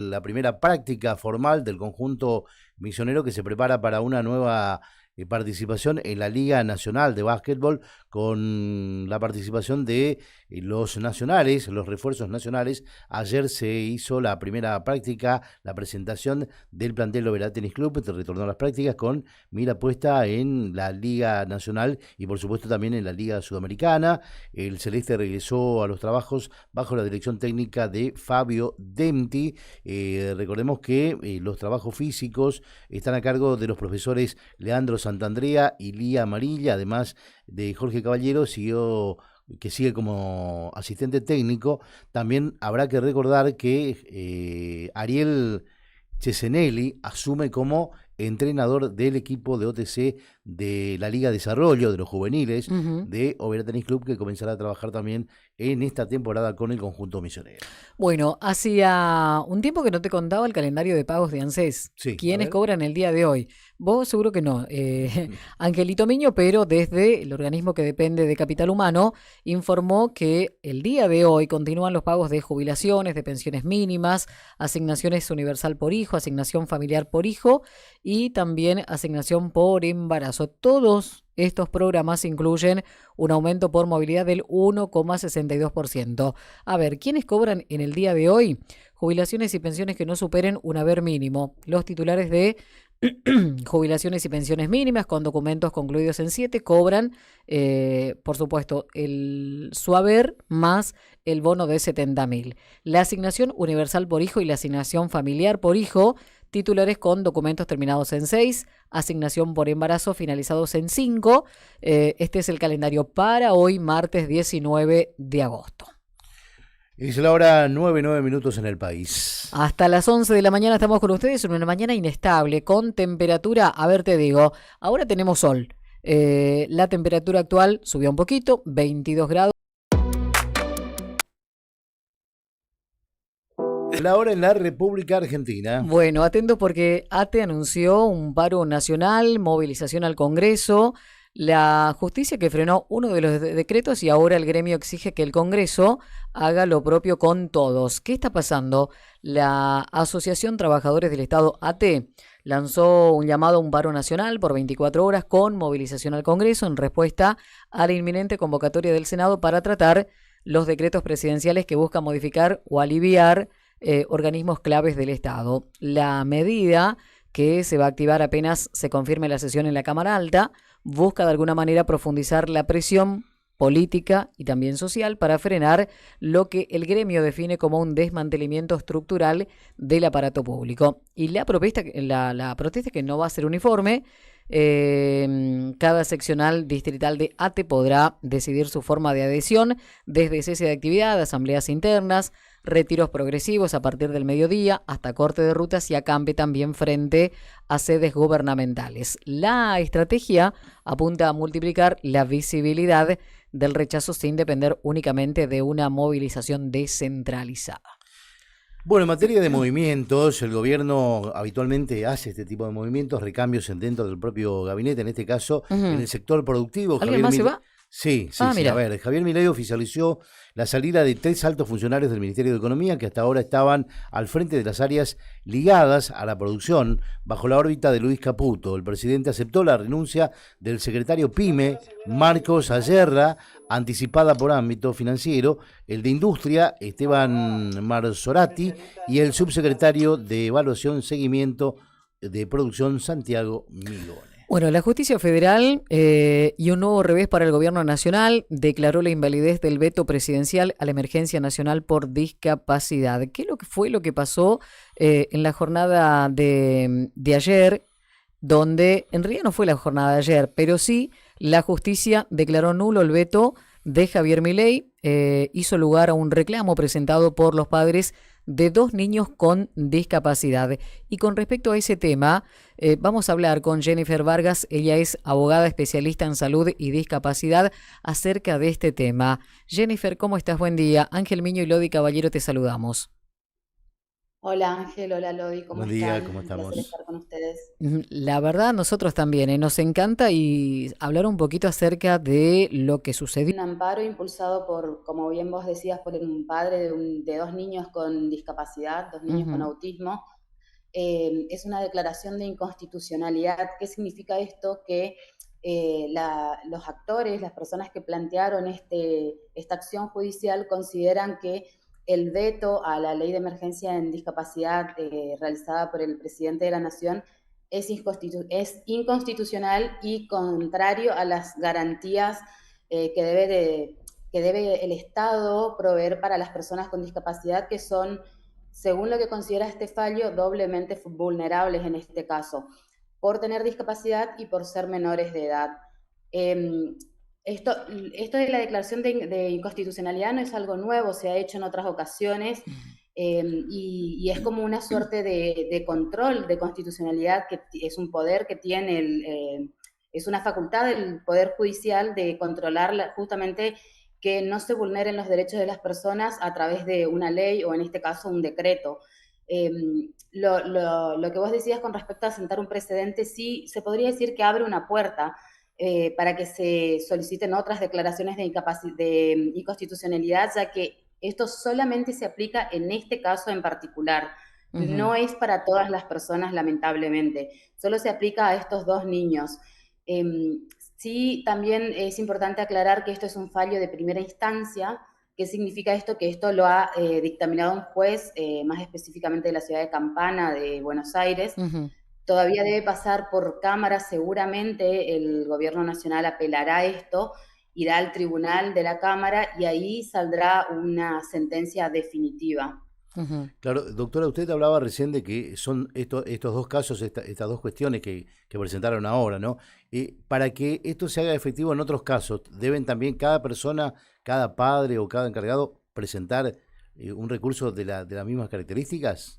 la primera práctica formal del conjunto misionero que se prepara para una nueva participación en la Liga Nacional de Básquetbol con la participación de los nacionales, los refuerzos nacionales. Ayer se hizo la primera práctica, la presentación del plantel Oberá Tenis Club, que retornó a las prácticas con mira puesta en la Liga Nacional y por supuesto también en la Liga Sudamericana. El Celeste regresó a los trabajos bajo la dirección técnica de Fabio Demti. Recordemos que los trabajos físicos están a cargo de los profesores Leandro Santandrea y Lía Amarilla, además de Jorge Caballero, que sigue como asistente técnico. También habrá que recordar que Ariel Cesenelli asume como entrenador del equipo de OTC de la Liga Desarrollo de los juveniles de Oberá Tenis Club, que comenzará a trabajar también en esta temporada con el conjunto misionero. Bueno, hacía un tiempo que no te contaba el calendario de pagos de ANSES. Sí, ¿Quiénes cobran el día de hoy? Vos seguro que no. Angelito Miño, pero desde el organismo que depende de Capital Humano, informó que el día de hoy continúan los pagos de jubilaciones, de pensiones mínimas, asignaciones universal por hijo, asignación familiar por hijo y también asignación por embarazo. Todos estos programas incluyen un aumento por movilidad del 1,62%. A ver, ¿quiénes cobran en el día de hoy? Jubilaciones y pensiones que no superen un haber mínimo. Los titulares de jubilaciones y pensiones mínimas con documentos concluidos en 7 cobran, por supuesto, su haber más el bono de 70.000. La asignación universal por hijo y la asignación familiar por hijo, titulares con documentos terminados en 6, asignación por embarazo finalizados en 5. Este es el calendario para hoy, martes 19 de agosto. Es la hora 9 minutos en el país. Hasta las 11 de la mañana estamos con ustedes en una mañana inestable, con temperatura, a ver te digo, ahora tenemos sol. La temperatura actual subió un poquito, 22 grados. La hora en la República Argentina. Bueno, atento porque ATE anunció un paro nacional, movilización al Congreso. La justicia que frenó uno de los decretos y ahora el gremio exige que el Congreso haga lo propio con todos. ¿Qué está pasando? La Asociación Trabajadores del Estado AT lanzó un llamado a un paro nacional por 24 horas con movilización al Congreso en respuesta a la inminente convocatoria del Senado para tratar los decretos presidenciales que buscan modificar o aliviar organismos claves del Estado. La medida, que se va a activar apenas se confirme la sesión en la Cámara Alta, busca de alguna manera profundizar la presión política y también social para frenar lo que el gremio define como un desmantelamiento estructural del aparato público. Y la protesta que no va a ser uniforme. Cada seccional distrital de ATE podrá decidir su forma de adhesión, desde cese de actividad, asambleas internas, retiros progresivos a partir del mediodía, hasta corte de rutas y acampe también frente a sedes gubernamentales. La estrategia apunta a multiplicar la visibilidad del rechazo sin depender únicamente de una movilización descentralizada. Bueno, en materia de movimientos, el gobierno habitualmente hace este tipo de movimientos, recambios dentro del propio gabinete, en este caso en el sector productivo. ¿Alguien más se va? Sí. A ver, Javier Milei oficializó la salida de 3 altos funcionarios del Ministerio de Economía que hasta ahora estaban al frente de las áreas ligadas a la producción bajo la órbita de Luis Caputo. El presidente aceptó la renuncia del secretario PYME, Marcos Ayerra, anticipada por ámbito financiero, el de Industria, Esteban Marzorati, y el subsecretario de Evaluación, Seguimiento de Producción, Santiago Milone. Bueno, la justicia federal y un nuevo revés para el gobierno nacional declaró la invalidez del veto presidencial a la emergencia nacional por discapacidad. ¿Qué fue lo que pasó en la jornada de ayer? Donde en realidad no fue la jornada de ayer, pero sí la justicia declaró nulo el veto de Javier Milei, hizo lugar a un reclamo presentado por los padres de 2 niños con discapacidad. Y con respecto a ese tema, vamos a hablar con Jennifer Vargas. Ella es abogada especialista en salud y discapacidad acerca de este tema. Jennifer, ¿cómo estás? Buen día. Ángel Miño y Lodi Caballero te saludamos. Hola Ángel, hola Lodi, ¿cómo Buen día, ¿cómo están? Un placer estamos? estar con ustedes. La verdad, nosotros también, nos encanta y hablar un poquito acerca de lo que sucedió. Un amparo impulsado por, como bien vos decías, por un padre de dos niños con discapacidad, dos niños con Ujú, autismo. Es una declaración de inconstitucionalidad. ¿Qué significa esto? Que los actores, las personas que plantearon esta acción judicial consideran que el veto a la ley de emergencia en discapacidad realizada por el presidente de la Nación es inconstitucional y contrario a las garantías que que debe el Estado proveer para las personas con discapacidad, que son, según lo que considera este fallo, doblemente vulnerables en este caso, por tener discapacidad y por ser menores de edad. Eh, esto, esto de la declaración de inconstitucionalidad no es algo nuevo, se ha hecho en otras ocasiones, y es como una suerte de control de constitucionalidad, que es un poder que tiene es una facultad del Poder Judicial de controlar justamente que no se vulneren los derechos de las personas a través de una ley o en este caso un decreto. Eh, lo que vos decías con respecto a sentar un precedente, sí, se podría decir que abre una puerta para que se soliciten otras declaraciones de inconstitucionalidad, ya que esto solamente se aplica en este caso en particular. ujú. No es para todas las personas, lamentablemente. Solo se aplica a estos dos niños. Eh, sí, también es importante aclarar que esto es un fallo de primera instancia. ¿Qué significa esto? Que esto lo ha dictaminado un juez, más específicamente de la ciudad de Campana, de Buenos Aires. Ujú. Todavía debe pasar por Cámara, seguramente el gobierno nacional apelará esto, irá al tribunal de la Cámara y ahí saldrá una sentencia definitiva. Ujú. Claro, doctora, usted hablaba recién de que son estos dos casos, estas dos cuestiones que presentaron ahora, ¿no? Para que esto se haga efectivo en otros casos, ¿deben también cada persona, cada padre o cada encargado presentar un recurso de las mismas características?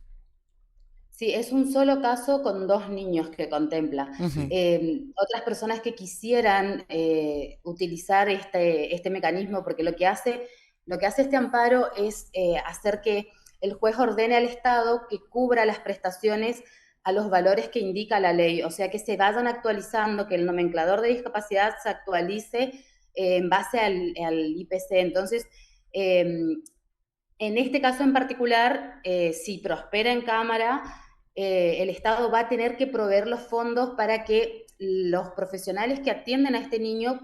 Sí, es un solo caso con dos niños que contempla. Ujú. Sí, Otras personas que quisieran utilizar este mecanismo, porque lo que hace este amparo es hacer que el juez ordene al Estado que cubra las prestaciones a los valores que indica la ley, o sea, que se vayan actualizando, que el nomenclador de discapacidad se actualice en base al IPC. Entonces, eh, en este caso en particular, si prospera en Cámara, el Estado va a tener que proveer los fondos para que los profesionales que atienden a este niño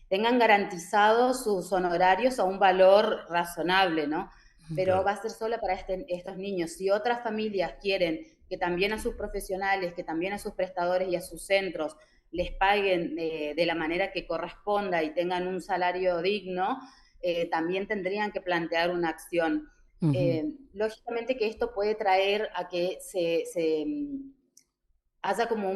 tengan garantizados sus honorarios a un valor razonable, ¿no? Pero claro. va a ser solo para estos niños. Si otras familias quieren que también a sus profesionales, que también a sus prestadores y a sus centros les paguen de la manera que corresponda y tengan un salario digno, también tendrían que plantear una acción. Ujú. Lógicamente que esto puede traer a que haya como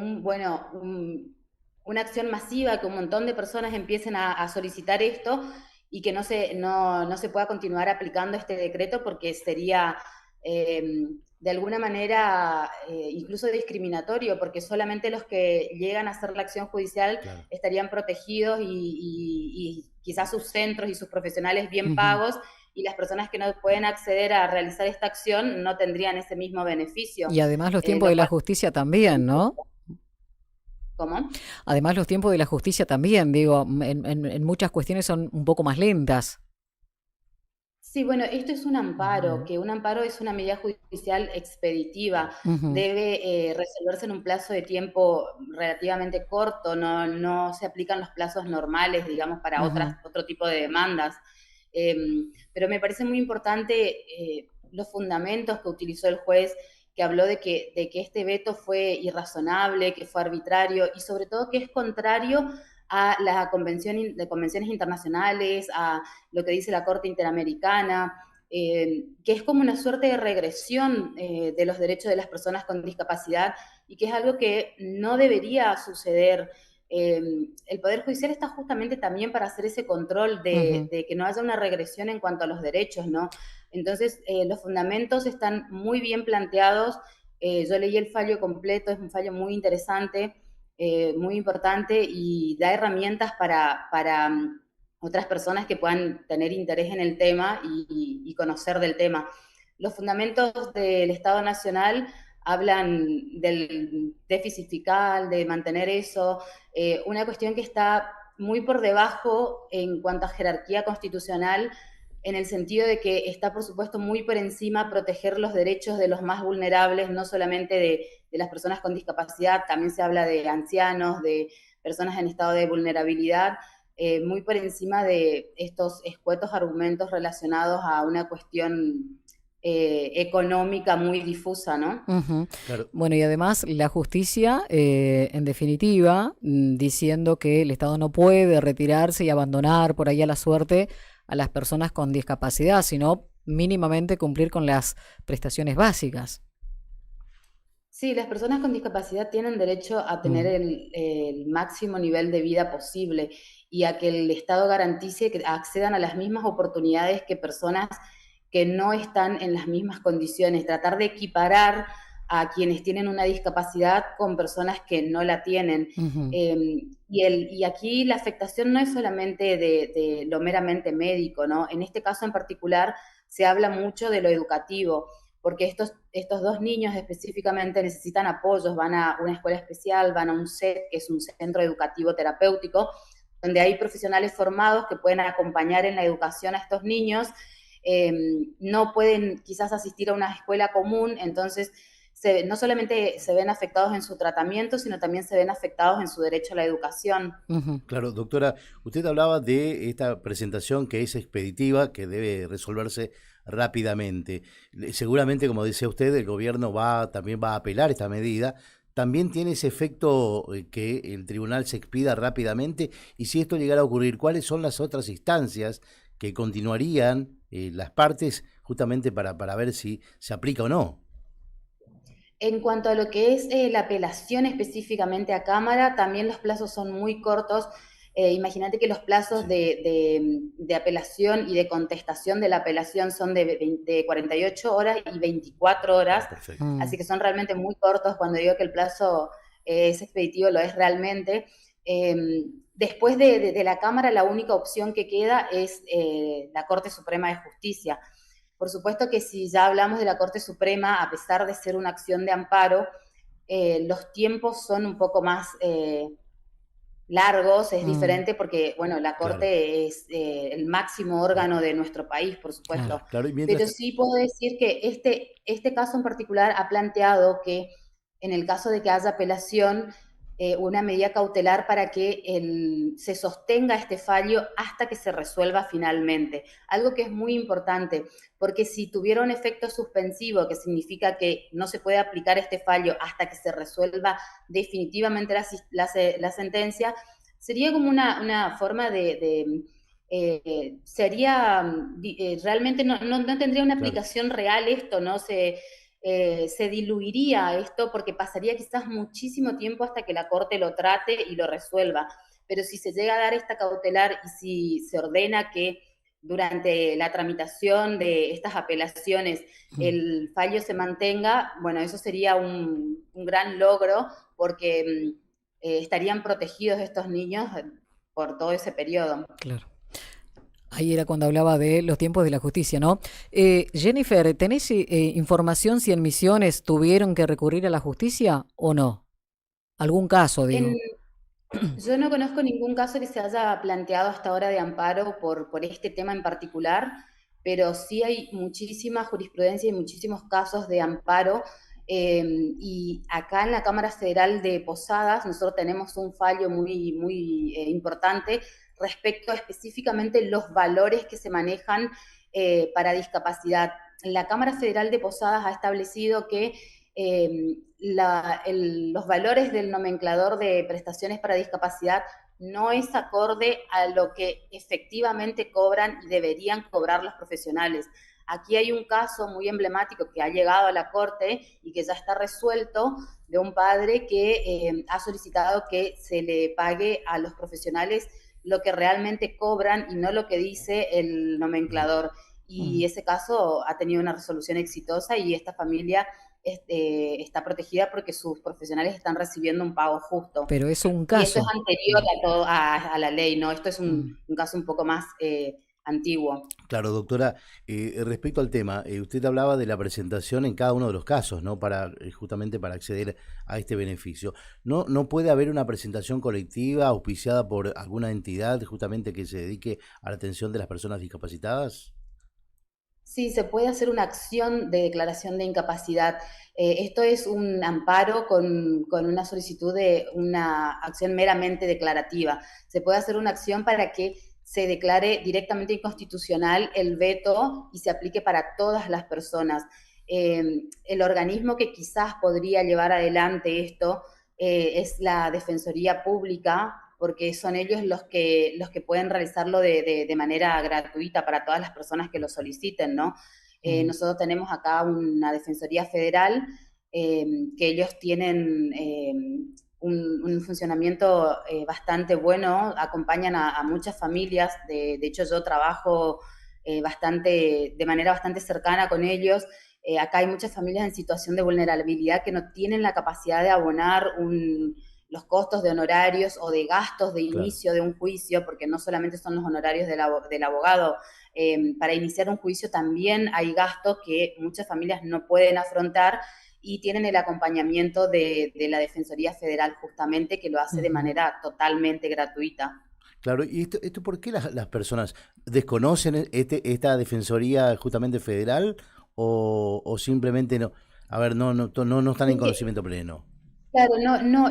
una acción masiva, que un montón de personas empiecen a solicitar esto y que no se pueda continuar aplicando este decreto, porque sería de alguna manera incluso discriminatorio, porque solamente los que llegan a hacer la acción judicial Claro. estarían protegidos y quizás sus centros y sus profesionales bien Ujú. pagos, y las personas que no pueden acceder a realizar esta acción no tendrían ese mismo beneficio, Y además los tiempos de lo la cual, justicia también, ¿no? ¿cómo? Además los tiempos de la justicia también, digo, en muchas cuestiones son un poco más lentas. Sí, bueno, esto es un amparo, Ujú. que un amparo es una medida judicial expeditiva, Claro. Ujú. debe resolverse en un plazo de tiempo relativamente corto, no se aplican los plazos normales, digamos, para Ujú. otro tipo de demandas. Eh, pero me parece muy importante los fundamentos que utilizó el juez, que habló de que este veto fue irrazonable, que fue arbitrario y sobre todo que es contrario a las convenciones internacionales, a lo que dice la Corte Interamericana, que es como una suerte de regresión de los derechos de las personas con discapacidad y que es algo que no debería suceder. El Poder Judicial está justamente también para hacer ese control Ujú. de que no haya una regresión en cuanto a los derechos, ¿no? Entonces, los fundamentos están muy bien planteados. Yo leí el fallo completo, es un fallo muy interesante, muy importante y da herramientas para otras personas que puedan tener interés en el tema y conocer del tema. Los fundamentos del Estado Nacional hablan del déficit fiscal, de mantener eso, una cuestión que está muy por debajo en cuanto a jerarquía constitucional, en el sentido de que está, por supuesto, muy por encima proteger los derechos de los más vulnerables, no solamente de las personas con discapacidad, también se habla de ancianos, de personas en estado de vulnerabilidad, muy por encima de estos escuetos argumentos relacionados a una cuestión económica muy difusa, ¿no? Ujú. Claro. Bueno, y además la justicia, en definitiva, diciendo que el Estado no puede retirarse y abandonar por ahí a la suerte a las personas con discapacidad, sino mínimamente cumplir con las prestaciones básicas. Sí, las personas con discapacidad tienen derecho a tener Mm, el máximo nivel de vida posible y a que el Estado garantice que accedan a las mismas oportunidades que personas que no están en las mismas condiciones. Tratar de equiparar a quienes tienen una discapacidad con personas que no la tienen. ujú, Y aquí la afectación no es solamente de lo meramente médico, ¿no? En este caso en particular se habla mucho de lo educativo porque estos dos niños específicamente necesitan apoyos, van a una escuela especial, van a un CET, que es un centro educativo terapéutico, donde hay profesionales formados que pueden acompañar en la educación a estos niños, no pueden quizás asistir a una escuela común, entonces no solamente se ven afectados en su tratamiento, sino también se ven afectados en su derecho a la educación. ujú. Claro, doctora, usted hablaba de esta presentación que es expeditiva, que debe resolverse rápidamente. Seguramente, como decía usted, el gobierno también va a apelar esta medida. También tiene ese efecto que el tribunal se expida rápidamente. Y si esto llegara a ocurrir, ¿cuáles son las otras instancias que continuarían las partes justamente para ver si se aplica o no? En cuanto a lo que es la apelación específicamente a Cámara, también los plazos son muy cortos. Imagínate que los plazos Sí, de apelación y de contestación de la apelación son de 48 horas y 24 horas, perfecto. Mm, así que son realmente muy cortos. Cuando digo que el plazo es expeditivo, lo es realmente. Eh, Después de la Cámara, la única opción que queda es la Corte Suprema de Justicia. Por supuesto que si ya hablamos de la Corte Suprema, a pesar de ser una acción de amparo, los tiempos son un poco más largos, es mm, diferente porque, bueno, la Claro, Corte es el máximo eh, órgano de nuestro país, por claro. supuesto. claro. Y mientras, Pero sí puedo decir que este caso en particular ha planteado que en el caso de que haya apelación, una medida cautelar para que se sostenga este fallo hasta que se resuelva finalmente. Algo que es muy importante, porque si tuviera un efecto suspensivo, que significa que no se puede aplicar este fallo hasta que se resuelva definitivamente la sentencia, sería como una forma sería realmente no tendría una claro. aplicación real esto, ¿no? Se diluiría esto porque pasaría quizás muchísimo tiempo hasta que la Corte lo trate y lo resuelva. Pero si se llega a dar esta cautelar y si se ordena que durante la tramitación de estas apelaciones Mm. el fallo se mantenga, bueno, eso sería un gran logro porque estarían protegidos estos niños por todo ese periodo. Claro. Ahí era cuando hablaba de los tiempos de la justicia, ¿no? Jennifer, ¿tenés información si en Misiones tuvieron que recurrir a la justicia o no? ¿Algún caso, En, digo? yo no conozco ningún caso que se haya planteado hasta ahora de amparo por este tema en particular, pero sí hay muchísima jurisprudencia y muchísimos casos de amparo. Y acá en la Cámara Federal de Posadas nosotros tenemos un fallo muy importante respecto a específicamente los valores que se manejan para discapacidad. La Cámara Federal de Posadas ha establecido que los valores del nomenclador de prestaciones para discapacidad no es acorde a lo que efectivamente cobran y deberían cobrar los profesionales. Aquí hay un caso muy emblemático que ha llegado a la Corte y que ya está resuelto de un padre que ha solicitado que se le pague a los profesionales lo que realmente cobran y no lo que dice el Mm. nomenclador. Mm. Y ese caso ha tenido una resolución exitosa y esta familia está protegida porque sus profesionales están recibiendo un pago justo. Pero es un Y esto es caso. anterior Mm, a la ley, ¿no? Esto es mm, un caso un poco más antiguo. Claro, doctora, respecto al tema, usted hablaba de la presentación en cada uno de los casos, ¿no? Para justamente para acceder a este beneficio. ¿No puede haber una presentación colectiva auspiciada por alguna entidad justamente que se dedique a la atención de las personas discapacitadas? Sí, se puede hacer una acción de declaración de incapacidad. Esto es un amparo con una solicitud de una acción meramente declarativa. Se puede hacer una acción para que se declare directamente inconstitucional el veto y se aplique para todas las personas. El organismo que quizás podría llevar adelante esto es la Defensoría Pública, porque son ellos los que pueden realizarlo de manera gratuita para todas las personas que lo soliciten, ¿no? Nosotros tenemos acá una Defensoría Federal, que ellos tienen un funcionamiento bastante bueno, acompañan a muchas familias, de hecho yo trabajo de manera bastante cercana con ellos. Acá hay muchas familias en situación de vulnerabilidad que no tienen la capacidad de abonar los costos de honorarios o de gastos de Claro. inicio de un juicio, porque no solamente son los honorarios del abogado. Para iniciar un juicio también hay gastos que muchas familias no pueden afrontar y tienen el acompañamiento de la Defensoría Federal justamente, que lo hace de Ujú. manera totalmente gratuita. Claro, ¿y esto por qué las personas desconocen esta defensoría justamente federal o simplemente no? A ver, no están en Es que conocimiento pleno. claro, no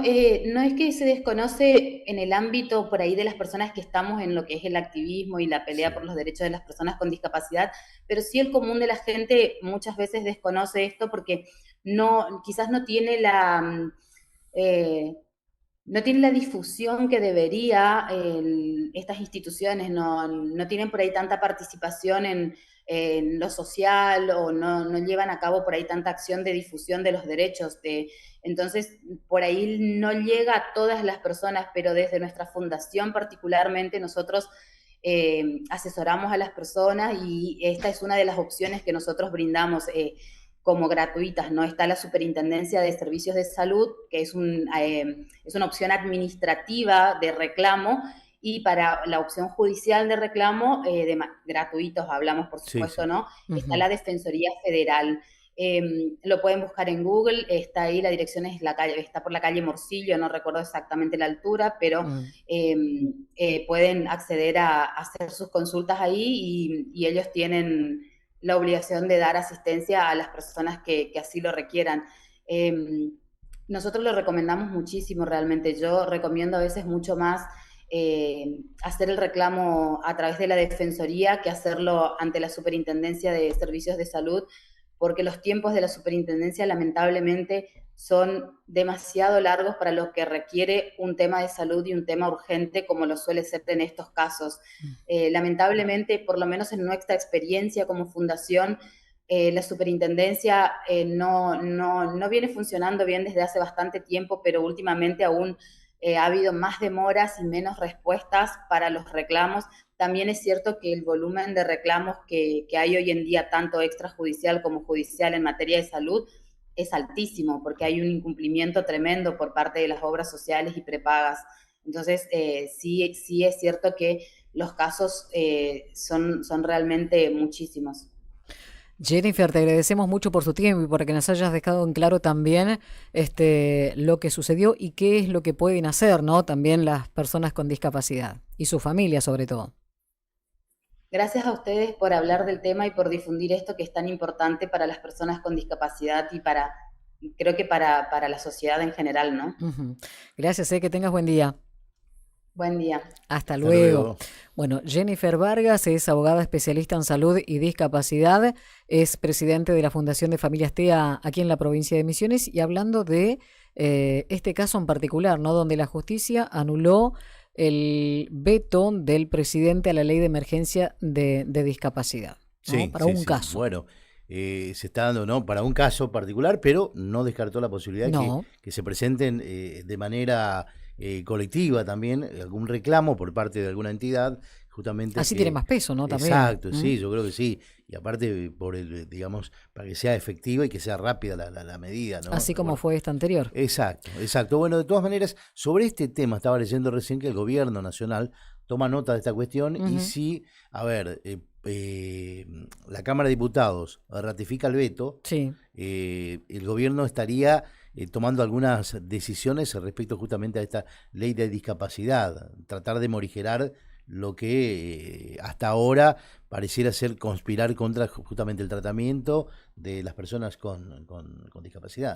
es que se desconoce en el ámbito por ahí de las personas que estamos en lo que es el activismo y la pelea por Sí, los derechos de las personas con discapacidad, pero sí el común de la gente muchas veces desconoce esto porque quizás eh, no tiene la difusión que debería. Estas instituciones no tienen por ahí tanta participación en lo social o no llevan a cabo por ahí tanta acción de difusión de los derechos. Entonces, por ahí no llega a todas las personas, pero desde nuestra fundación particularmente nosotros asesoramos a las personas y esta es una de las opciones que nosotros brindamos. Como gratuitas, ¿no? Está la Superintendencia de Servicios de Salud, que es una opción administrativa de reclamo, y para la opción judicial de reclamo, gratuitos hablamos, por sí, supuesto, sí. ¿no? Está Ujú. la Defensoría Federal. Lo pueden buscar en Google, está ahí, la dirección es está por la calle Morcillo, no recuerdo exactamente la altura, pero Mm. eh, pueden acceder a hacer sus consultas ahí y ellos tienen la obligación de dar asistencia a las personas que así lo requieran. Nosotros lo recomendamos muchísimo realmente. Yo recomiendo a veces mucho más hacer el reclamo a través de la Defensoría que hacerlo ante la Superintendencia de Servicios de Salud, porque los tiempos de la Superintendencia lamentablemente son demasiado largos para lo que requiere un tema de salud y un tema urgente como lo suele ser en estos casos. Lamentablemente, por lo menos en nuestra experiencia como fundación, la superintendencia no viene funcionando bien desde hace bastante tiempo, pero últimamente aún ha habido más demoras y menos respuestas para los reclamos. También es cierto que el volumen de reclamos que hay hoy en día, tanto extrajudicial como judicial en materia de salud, es altísimo, porque hay un incumplimiento tremendo por parte de las obras sociales y prepagas. Entonces, sí es cierto que los casos son realmente muchísimos. Jennifer, te agradecemos mucho por su tiempo y por que nos hayas dejado en claro también lo que sucedió y qué es lo que pueden hacer, ¿no? También las personas con discapacidad y su familia sobre todo. Gracias a ustedes por hablar del tema y por difundir esto que es tan importante para las personas con discapacidad creo que para la sociedad en general, ¿no? Ujú. Gracias, que tengas buen día. Buen día. Hasta Hasta luego. luego. Bueno, Jennifer Vargas es abogada especialista en salud y discapacidad, es presidente de la Fundación de Familias TEA aquí en la provincia de Misiones y hablando de este caso en particular, ¿no? Donde la justicia anuló el veto del presidente a la ley de emergencia de discapacidad, ¿no? Sí, Para sí, un sí. caso. Bueno, se está dando, ¿no? Para un caso particular, pero no descartó la posibilidad No, que se presenten de manera colectiva también algún reclamo por parte de alguna entidad, justamente así tiene que... más peso, ¿no? También. Exacto, ¿Mm? sí, yo creo que sí. Y aparte, digamos, para que sea efectiva y que sea rápida la medida, ¿no? Así De como acuerdo. fue esta anterior. Exacto, exacto. Bueno, de todas maneras, sobre este tema estaba leyendo recién que el gobierno nacional toma nota de esta cuestión y si, a ver, la Cámara de Diputados ratifica el veto, Sí. El gobierno estaría tomando algunas decisiones respecto justamente a esta ley de discapacidad, tratar de morigerar lo que hasta ahora pareciera ser conspirar contra justamente el tratamiento de las personas con discapacidad.